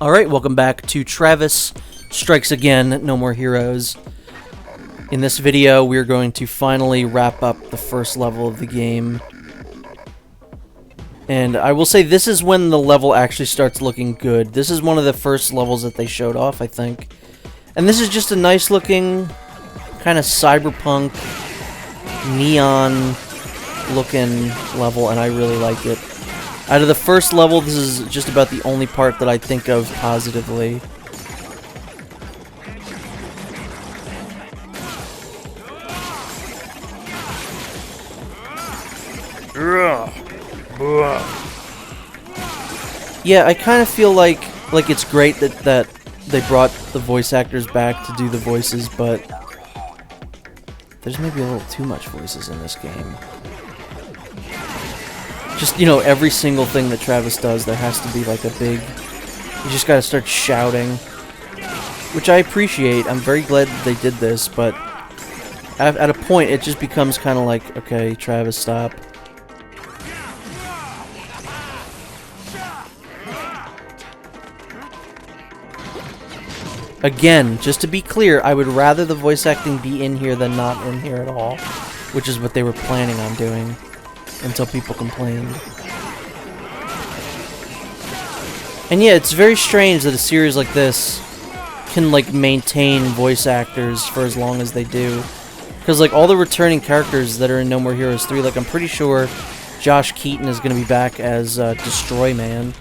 Alright, welcome back to Travis Strikes Again, No More Heroes. In this video, we're going to finally wrap up the first level of the game. And I will say this is when the level actually starts looking good. This is one of the first levels that they showed off, I think. And this is just a nice looking, kind of cyberpunk, neon looking level, and I really like it. Out of the first level, this is just about the only part that I think of positively. Yeah, I kind of feel like it's great that they brought the voice actors back to do the voices, but there's maybe a little too much voices in this game. Just, you know, every single thing that Travis does, there has to be like a big... You just gotta start shouting. Which I appreciate. I'm very glad that they did this, but at a point it just becomes kind of like, okay, Travis, stop. Again, just to be clear, I would rather the voice acting be in here than not in here at all. Which is what they were planning on doing. Until people complained. And yeah, it's very strange that a series like this can, like, maintain voice actors for as long as they do. Because, like, all the returning characters that are in No More Heroes 3, like, I'm pretty sure Josh Keaton is going to be back as Destroy Man.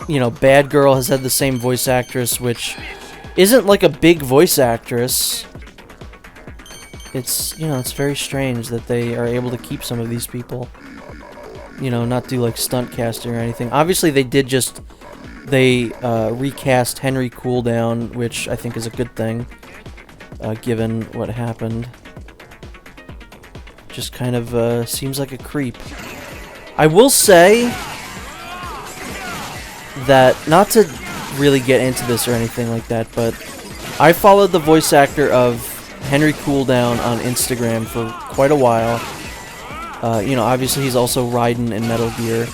You know, Bad Girl has had the same voice actress, which isn't, like, a big voice actress. It's, you know, it's very strange that they are able to keep some of these people. You know, not do, like, stunt casting or anything. Obviously, they did just... They recast Henry Cooldown, which I think is a good thing, given what happened. Just kind of seems like a creep. I will say that, not to really get into this or anything like that, but I followed the voice actor of Henry Cooldown on Instagram for quite a while. You know, obviously he's also Raiden in Metal Gear.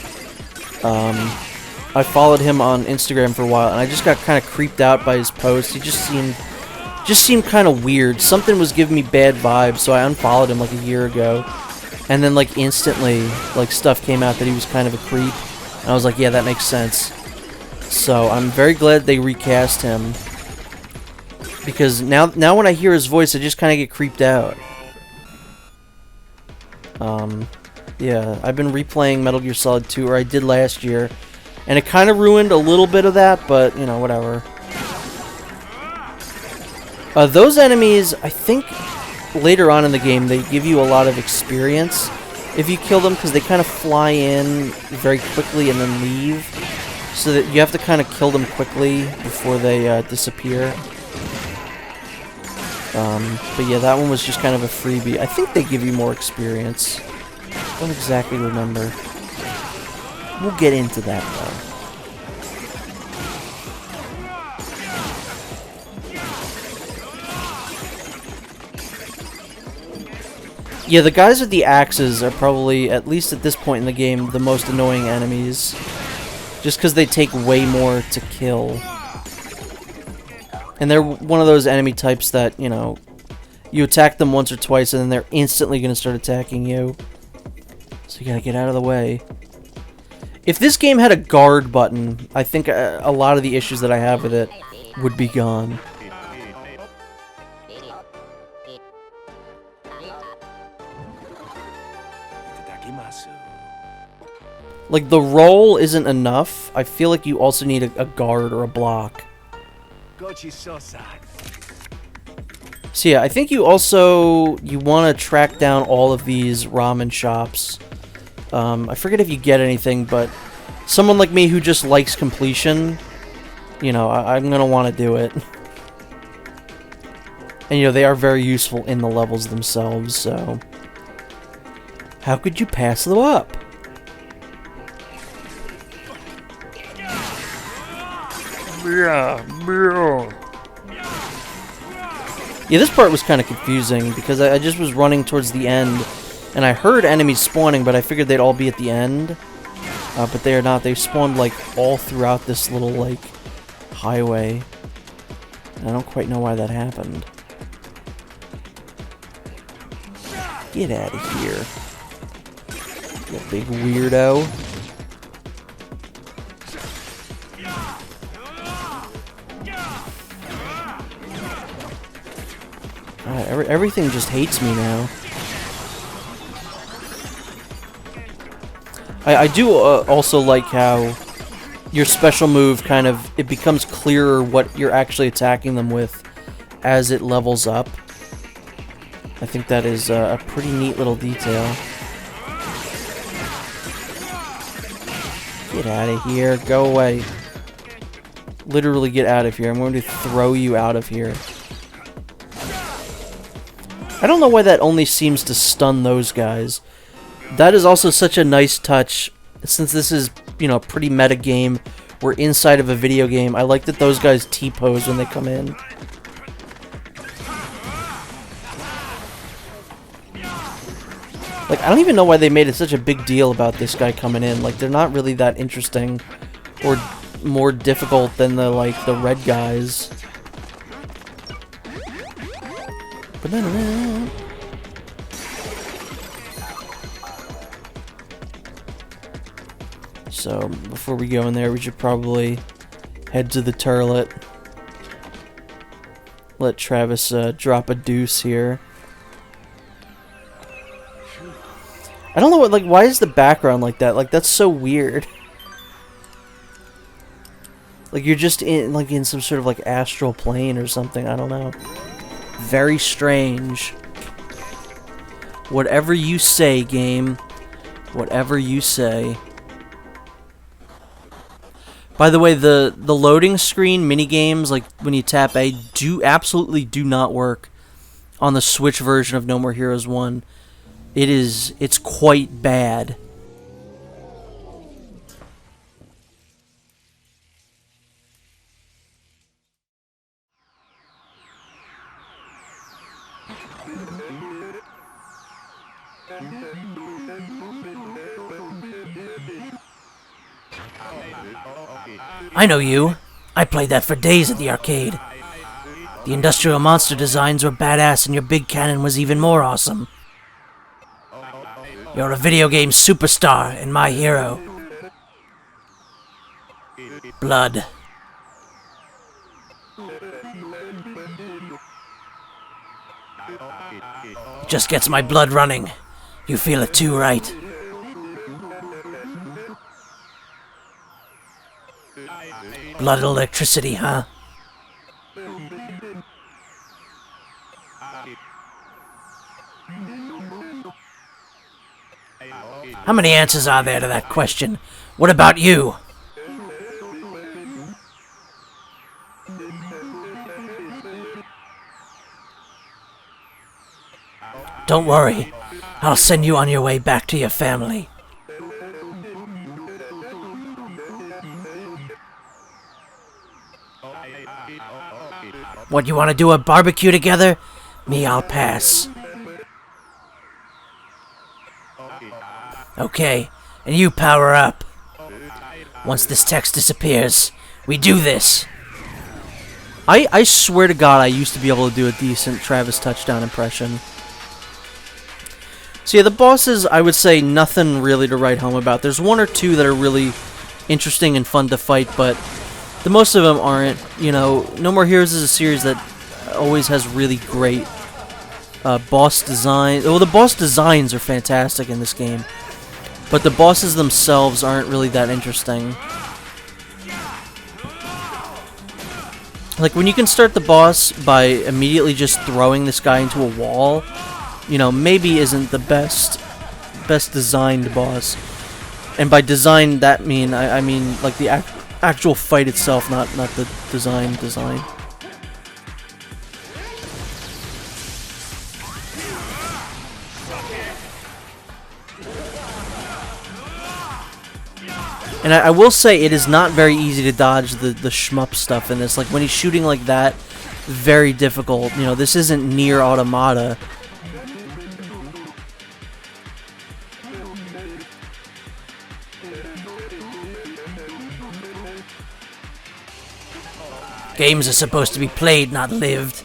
I followed him on Instagram for a while, and I just got kind of creeped out by his posts. He just seemed kind of weird. Something was giving me bad vibes, so I unfollowed him like a year ago. And then, like, instantly, like, stuff came out that he was kind of a creep. And I was like, yeah, that makes sense. So I'm very glad they recast him. Because now when I hear his voice, I just kind of get creeped out. Yeah, I've been replaying Metal Gear Solid 2, or I did last year, and it kind of ruined a little bit of that, but, you know, whatever. Those enemies, I think, later on in the game, they give you a lot of experience if you kill them, because they kind of fly in very quickly and then leave, so that you have to kind of kill them quickly before they disappear. But yeah, that one was just kind of a freebie. I think they give you more Experience. Don't exactly remember. We'll get into that, though. Yeah, the guys with the axes are probably, at least at this point in the game, the most annoying enemies. Just because they take way more to kill. And they're one of those enemy types that, you know, you attack them once or twice and then they're instantly going to start attacking you. So you gotta get out of the way. If this game had a guard button, I think a lot of the issues that I have with it would be gone. Like, the roll isn't enough. I feel like you also need a guard or a block. So yeah, I think you want to track down all of these ramen shops. I forget if you get anything, but someone like me who just likes completion, you know, I'm going to want to do it. And, you know, they are very useful in the levels themselves, so... How could you pass them up? Yeah, this part was kind of confusing, because I just was running towards the end, and I heard enemies spawning, but I figured they'd all be at the end. But they are not. They've spawned, like, all throughout this little, like, highway. And I don't quite know why that happened. Get out of here. You big weirdo. God, everything just hates me now. I do also like how your special move kind of, it becomes clearer what you're actually attacking them with as it levels up. I think that is a pretty neat little detail. Get out of here. Go away. Literally get out of here. I'm going to throw you out of here. I don't know why that only seems to stun those guys. That is also such a nice touch. Since this is, you know, a pretty meta game, we're inside of a video game. I like that those guys T-pose when they come in. Like, I don't even know why they made it such a big deal about this guy coming in. Like, they're not really that interesting or more difficult than the, like, the red guys. Banana. So, before we go in there, we should probably head to the turlet. Let Travis drop a deuce here. I don't know what, like, why is the background like that? Like, that's so weird. Like, you're just in, like, in some sort of, like, astral plane or something. I don't know. Very strange. Whatever you say, game. Whatever you say. By the way, the loading screen minigames, like when you tap A, absolutely do not work on the Switch version of No More Heroes 1. It's quite bad. I know you. I played that for days at the arcade. The industrial monster designs were badass and your big cannon was even more awesome. You're a video game superstar and my hero. Blood. It just gets my blood running. You feel it too, right? Blood electricity, huh? How many answers are there to that question? What about you? Don't worry. I'll send you on your way back to your family. What, you want to do a barbecue together? Me, I'll pass. Okay, and you power up. Once this text disappears, we do this. I swear to God, I used to be able to do a decent Travis Touchdown impression. So yeah, the bosses, I would say nothing really to write home about. There's one or two that are really interesting and fun to fight, but the most of them aren't. You know, No More Heroes is a series that always has really great boss designs. Well, the boss designs are fantastic in this game, but the bosses themselves aren't really that interesting. Like, when you can start the boss by immediately just throwing this guy into a wall, you know, maybe isn't the best designed boss. And by design, I mean like the actual fight itself, not the design. And I will say, it is not very easy to dodge the shmup stuff in this. Like, when he's shooting like that, very difficult. You know, this isn't Nier Automata. Games are supposed to be played, not lived.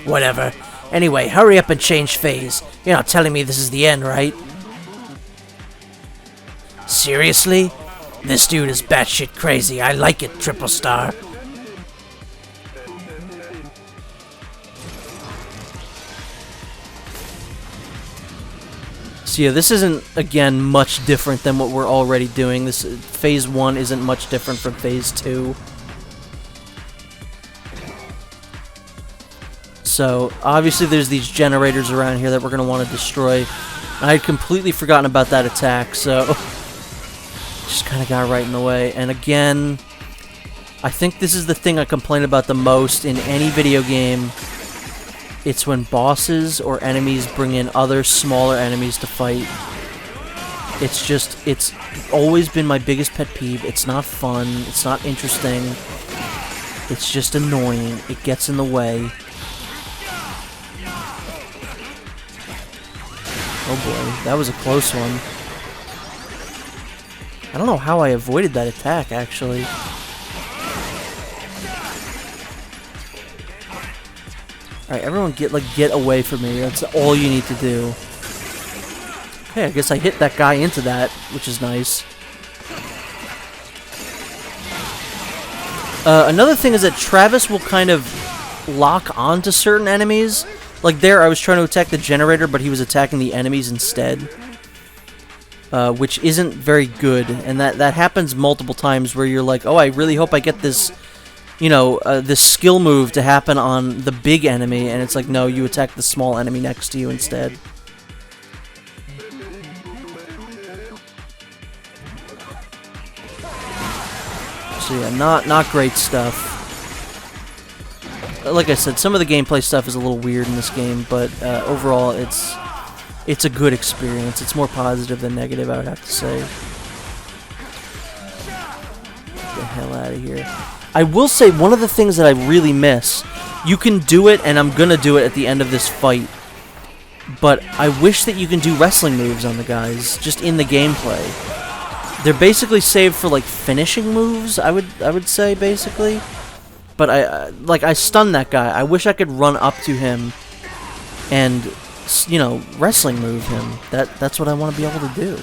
Whatever. Anyway, hurry up and change phase. You're not telling me this is the end, right? Seriously? This dude is batshit crazy. I like it, Triple Star. So yeah, this isn't, again, much different than what we're already doing. This Phase 1 isn't much different from Phase 2. So, obviously there's these generators around here that we're going to want to destroy. I had completely forgotten about that attack, so just kind of got right in the way. And again, I think this is the thing I complain about the most in any video game. It's when bosses or enemies bring in other smaller enemies to fight. It's always been my biggest pet peeve. It's not fun. It's not interesting. It's just annoying. It gets in the way. Oh boy, that was a close one. I don't know how I avoided that attack, actually. Alright, everyone get away from me. That's all you need to do. Okay, I guess I hit that guy into that, which is nice. Another thing is that Travis will kind of lock onto certain enemies. Like there, I was trying to attack the generator, but he was attacking the enemies instead. Which isn't very good, and that happens multiple times where you're like, oh, I really hope I get this, you know, this skill move to happen on the big enemy, and it's like, no, you attack the small enemy next to you instead. So yeah, not great stuff. Like I said, some of the gameplay stuff is a little weird in this game, but overall, it's a good experience. It's more positive than negative, I would have to say. Get the hell out of here. I will say, one of the things that I really miss, you can do it, and I'm gonna do it at the end of this fight, but I wish that you can do wrestling moves on the guys, just in the gameplay. They're basically saved for, like, finishing moves, I would say, basically. But I stunned that guy. I wish I could run up to him and, you know, wrestling move him. That's what I want to be able to do.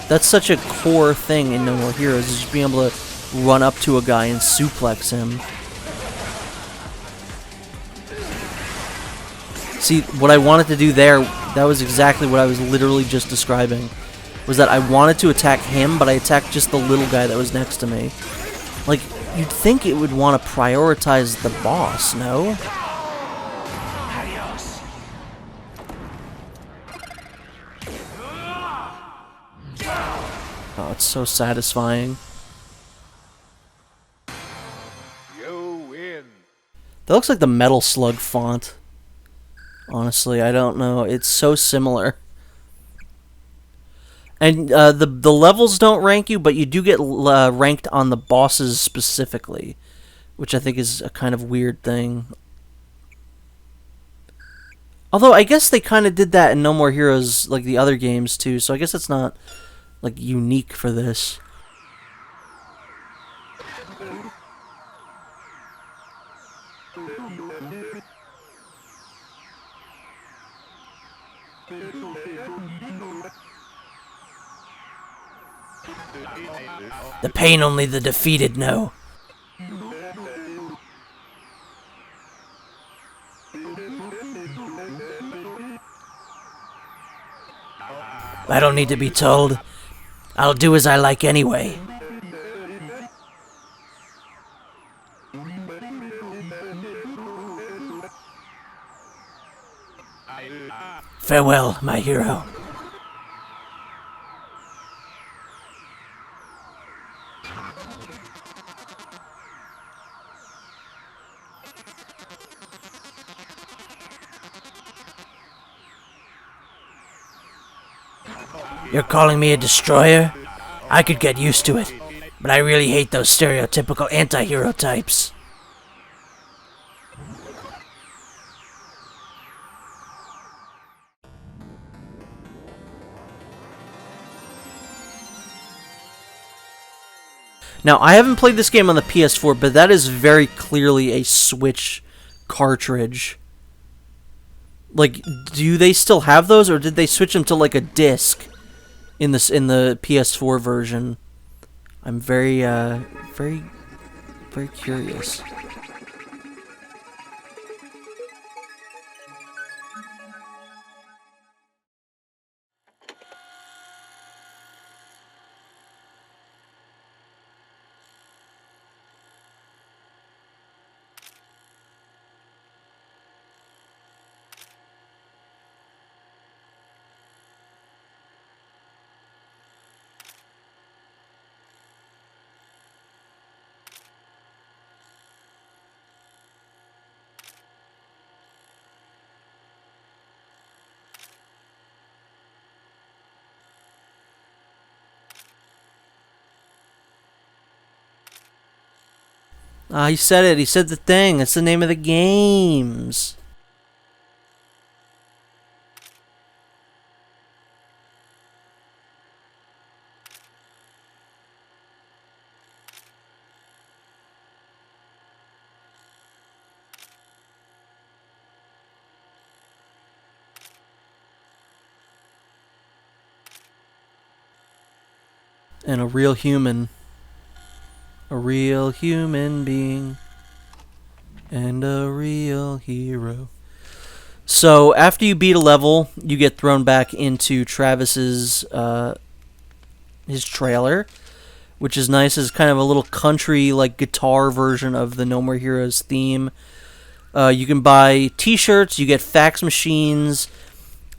That's such a core thing in No More Heroes, is just being able to run up to a guy and suplex him. See, what I wanted to do there, that was exactly what I was literally just describing. Was that I wanted to attack him, but I attacked just the little guy that was next to me. Like, you'd think it would want to prioritize the boss, no? Oh, it's so satisfying. You win. That looks like the Metal Slug font. Honestly, I don't know. It's so similar. And the levels don't rank you, but you do get ranked on the bosses specifically, which I think is a kind of weird thing. Although, I guess they kind of did that in No More Heroes, like the other games, too, so I guess it's not, like, unique for this. The pain only the defeated know. I don't need to be told. I'll do as I like anyway. Farewell, my hero. You're calling me a destroyer? I could get used to it, but I really hate those stereotypical anti-hero types. Now, I haven't played this game on the PS4, but that is very clearly a Switch cartridge. Like, do they still have those, or did they switch them to like a disc in the PS4 version? I'm very curious. Ah, he said it. He said the thing. It's the name of the games. And a real human. A real human being. And a real hero. So, after you beat a level, you get thrown back into Travis's, his trailer, which is nice. It's kind of a little country, like, guitar version of the No More Heroes theme. You can buy t-shirts, you get fax machines.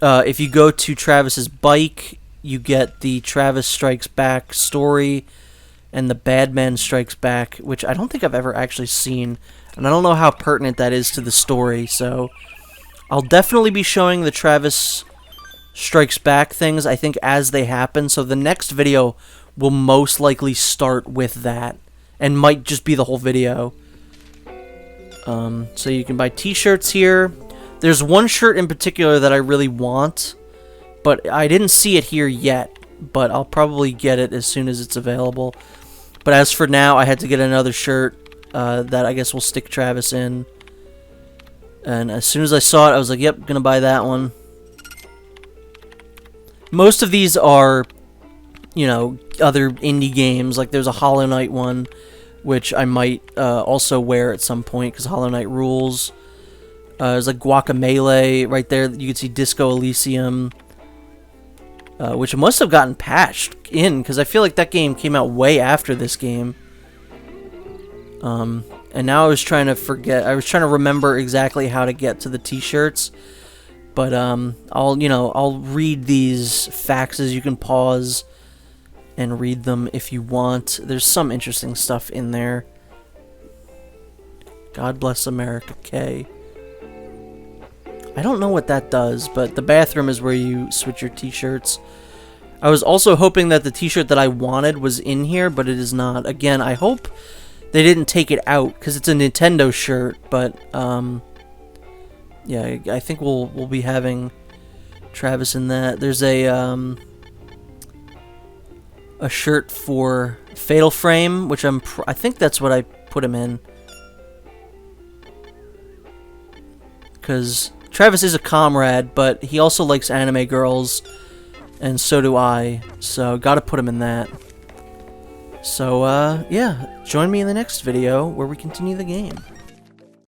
If you go to Travis's bike, you get the Travis Strikes Back story and the Badman Strikes Back, which I don't think I've ever actually seen. And I don't know how pertinent that is to the story, so I'll definitely be showing the Travis Strikes Back things, I think, as they happen. So the next video will most likely start with that, and might just be the whole video. So you can buy t-shirts here. There's one shirt in particular that I really want, but I didn't see it here yet, but I'll probably get it as soon as it's available. But as for now, I had to get another shirt that I guess will stick Travis in. And as soon as I saw it, I was like, yep, gonna buy that one. Most of these are, you know, other indie games. Like there's a Hollow Knight one, which I might also wear at some point, because Hollow Knight rules. There's like Guacamelee right there. You can see Disco Elysium, which must have gotten patched in, because I feel like that game came out way after this game. And now I was trying to remember exactly how to get to the t-shirts. But I'll read these faxes. You can pause and read them if you want. There's some interesting stuff in there. God bless America, K. I don't know what that does, but the bathroom is where you switch your t-shirts. I was also hoping that the t-shirt that I wanted was in here, but it is not. Again, I hope they didn't take it out, because it's a Nintendo shirt, but yeah, I think we'll be having Travis in that. There's a shirt for Fatal Frame, which I think that's what I put him in, because Travis is a comrade, but he also likes anime girls, and so do I, so gotta put him in that. So, yeah, join me in the next video where we continue the game.